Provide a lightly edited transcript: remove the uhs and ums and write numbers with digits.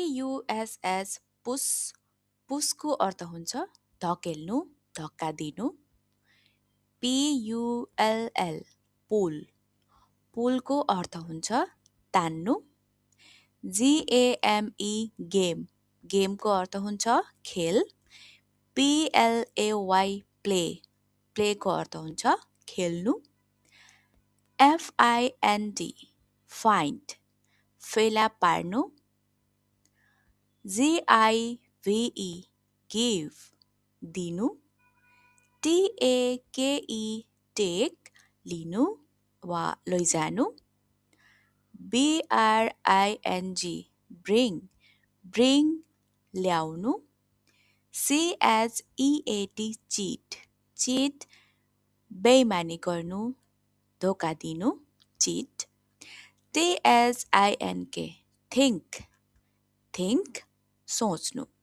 PUSS पुस पुसको अर्थ हुन्छ धकेल्नु, धक्का दिनु। PULL पुल पुलको अर्थ हुन्छ तान्नु। GAME गेम गेमको अर्थ हुन्छ खेल। PLAY प्ले प्लेको अर्थ हुन्छ खेल्नु। FIND फाइन्ड फेला पार्नु। GIVE गिभ दिनु। TAKE टेक लिनु वा लैजानु। BRING ब्रिङ ल्याउनु। CHEAT चिट बेइमानी गर्नु, धोका दिनु, चिट। THINK थिङ्क सोच्नु।